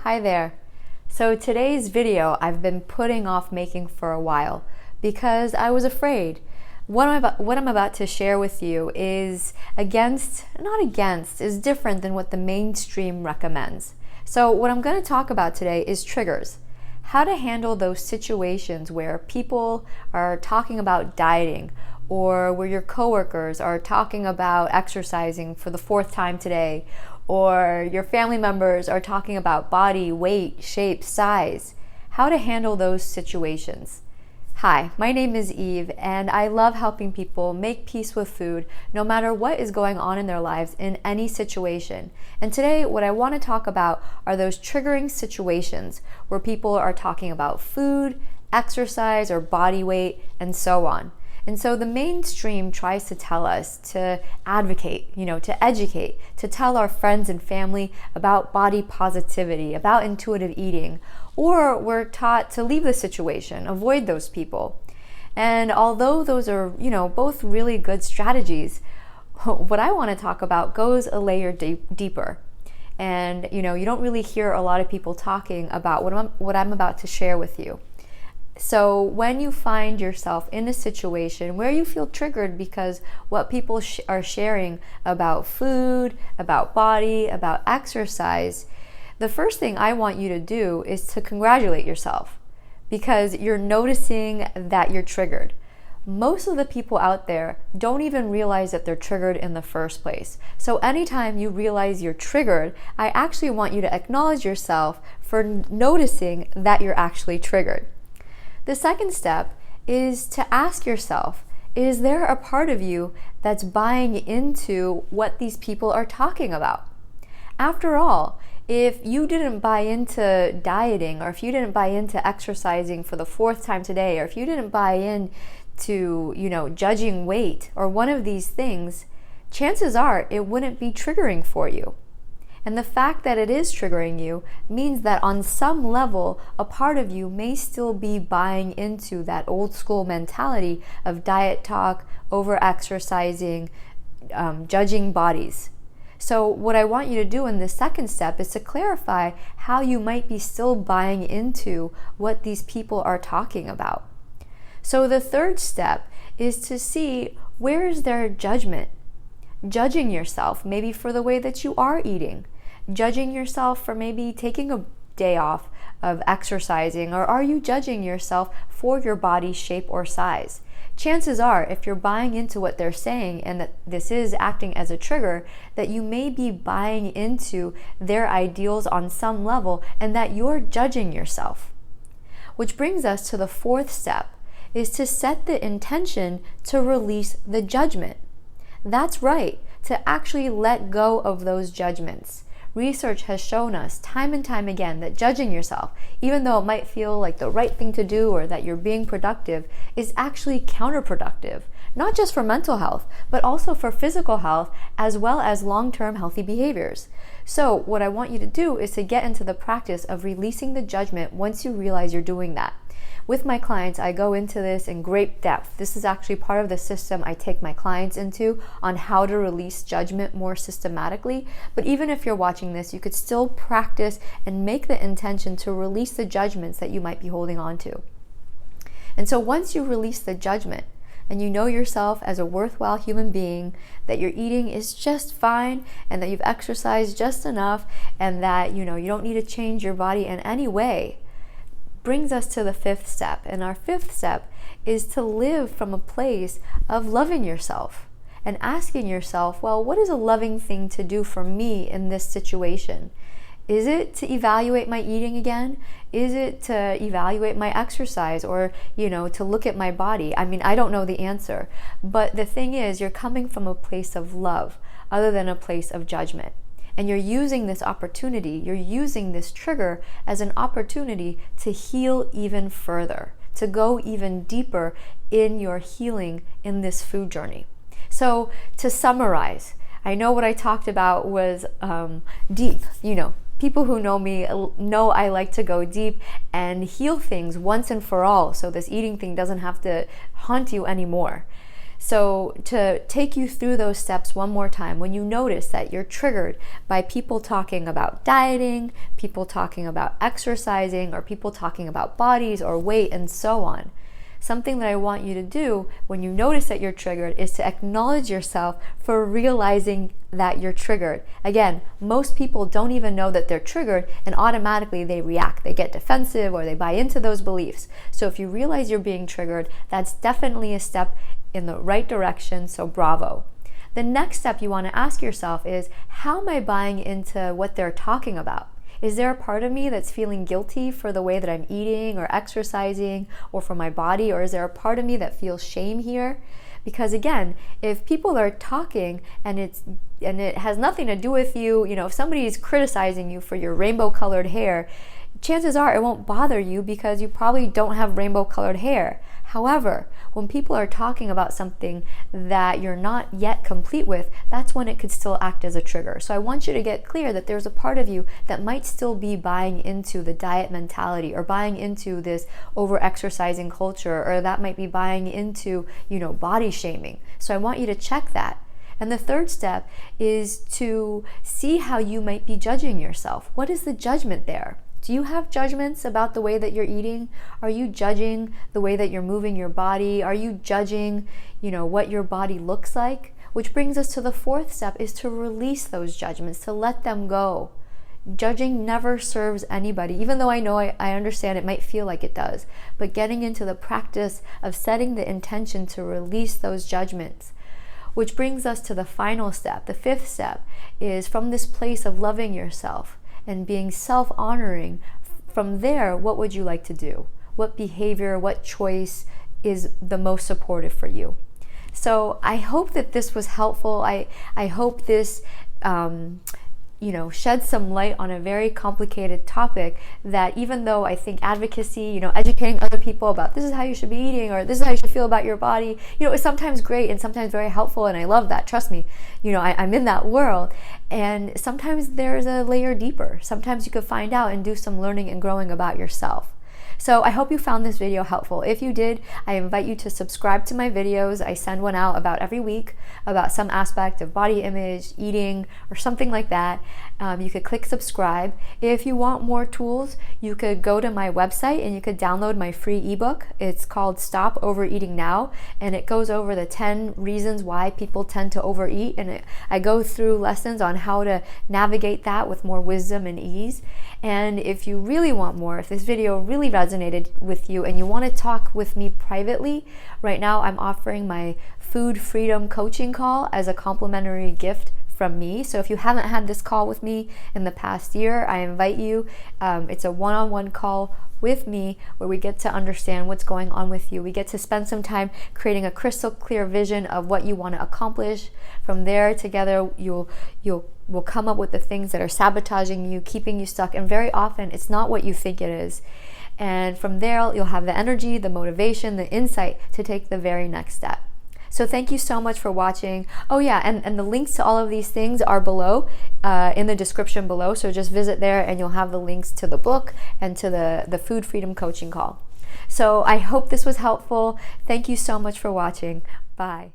Hi there. So today's video I've been putting off making for a while because I was afraid. What I'm about to share with you is is different than what the mainstream recommends. So what I'm going to talk about today is triggers. How to handle those situations where people are talking about dieting, or where your coworkers are talking about exercising for the fourth time today, or your family members are talking about body, weight, shape, size. How to handle those situations. Hi, my name is Eve, and I love helping people make peace with food no matter what is going on in their lives in any situation. And today, what I want to talk about are those triggering situations where people are talking about food, exercise, or body weight, and so on. And so the mainstream tries to tell us to advocate, to educate, to tell our friends and family about body positivity, about intuitive eating, or we're taught to leave the situation, avoid those people. And although those are, both really good strategies, what I want to talk about goes a layer deeper. And, you don't really hear a lot of people talking about what I'm about to share with you. So when you find yourself in a situation where you feel triggered because what people are sharing about food, about body, about exercise, the first thing I want you to do is to congratulate yourself because you're noticing that you're triggered. Most of the people out there don't even realize that they're triggered in the first place. So anytime you realize you're triggered, I actually want you to acknowledge yourself for noticing that you're actually triggered. The second step is to ask yourself, is there a part of you that's buying into what these people are talking about? After all, if you didn't buy into dieting, or if you didn't buy into exercising for the fourth time today, or if you didn't buy into, judging weight or one of these things, chances are it wouldn't be triggering for you. And the fact that it is triggering you means that on some level, a part of you may still be buying into that old school mentality of diet talk, over exercising, judging bodies. So what I want you to do in this second step is to clarify how you might be still buying into what these people are talking about. So the third step is to see, where is their judgment? Judging yourself maybe for the way that you are eating. Judging yourself for maybe taking a day off of exercising, or are you judging yourself for your body shape or size? Chances are, if you're buying into what they're saying and that this is acting as a trigger, that you may be buying into their ideals on some level and that you're judging yourself. Which brings us to the fourth step, is to set the intention to release the judgment. That's right, to actually let go of those judgments. Research has shown us time and time again that judging yourself, even though it might feel like the right thing to do or that you're being productive, is actually counterproductive, not just for mental health, but also for physical health, as well as long-term healthy behaviors. So what I want you to do is to get into the practice of releasing the judgment once you realize you're doing that. With my clients, I go into this in great depth. This is actually part of the system I take my clients into on how to release judgment more systematically. But even if you're watching this, you could still practice and make the intention to release the judgments that you might be holding on to. And so once you release the judgment and you know yourself as a worthwhile human being, that your eating is just fine and that you've exercised just enough and that you don't need to change your body in any way, brings us to the fifth step. And our fifth step is to live from a place of loving yourself and asking yourself, well, what is a loving thing to do for me in this situation? Is it to evaluate my eating again? Is it to evaluate my exercise, or, to look at my body? I mean, I don't know the answer, but the thing is, you're coming from a place of love other than a place of judgment. And you're using this opportunity, you're using this trigger as an opportunity to heal even further, to go even deeper in your healing in this food journey. So to summarize, I know what I talked about was deep. People who know me know I like to go deep and heal things once and for all, so this eating thing doesn't have to haunt you anymore. So to take you through those steps one more time, when you notice that you're triggered by people talking about dieting, people talking about exercising, or people talking about bodies or weight and so on, something that I want you to do when you notice that you're triggered is to acknowledge yourself for realizing that you're triggered. Again, most people don't even know that they're triggered, and automatically they react. They get defensive or they buy into those beliefs. So if you realize you're being triggered, that's definitely a step in the right direction, so bravo. The next step you want to ask yourself is, how am I buying into what they're talking about? Is there a part of me that's feeling guilty for the way that I'm eating or exercising or for my body? Or is there a part of me that feels shame here? Because again, if people are talking and it has nothing to do with you, if somebody is criticizing you for your rainbow colored hair, chances are it won't bother you because you probably don't have rainbow colored hair. However, when people are talking about something that you're not yet complete with, that's when it could still act as a trigger. So I want you to get clear that there's a part of you that might still be buying into the diet mentality, or buying into this over-exercising culture, or that might be buying into, body shaming. So I want you to check that. And the third step is to see how you might be judging yourself. What is the judgment there? Do you have judgments about the way that you're eating? Are you judging the way that you're moving your body? Are you judging, what your body looks like? Which brings us to the fourth step, is to release those judgments, to let them go. Judging never serves anybody, even though I understand it might feel like it does. But getting into the practice of setting the intention to release those judgments. Which brings us to the final step. The fifth step is, from this place of loving yourself and being self-honoring, from there, what would you like to do? What behavior, what choice is the most supportive for you? So I hope that this was helpful. I hope this shed some light on a very complicated topic, that even though I think advocacy, educating other people about this is how you should be eating, or this is how you should feel about your body, is sometimes great and sometimes very helpful, and I love that. Trust me, I'm in that world. And sometimes there's a layer deeper. Sometimes you could find out and do some learning and growing about yourself. So I hope you found this video helpful. If you did, I invite you to subscribe to my videos. I send one out about every week about some aspect of body image, eating, or something like that. You could click subscribe. If you want more tools, you could go to my website and you could download my free ebook. It's called Stop Overeating Now, and it goes over the 10 reasons why people tend to overeat, and I go through lessons on how to navigate that with more wisdom and ease. And if you really want more, if this video really resonated with you and you want to talk with me privately, right now I'm offering my food freedom coaching call as a complimentary gift from me. So if you haven't had this call with me in the past year, I invite you. It's a one-on-one call with me where we get to understand what's going on with you. We get to spend some time creating a crystal clear vision of what you want to accomplish. From there, together, we'll come up with the things that are sabotaging you, keeping you stuck, and very often it's not what you think it is. And from there, you'll have the energy, the motivation, the insight to take the very next step. So thank you so much for watching. Oh yeah, and the links to all of these things are below, in the description below. So just visit there and you'll have the links to the book and to the Food Freedom Coaching Call. So I hope this was helpful. Thank you so much for watching. Bye.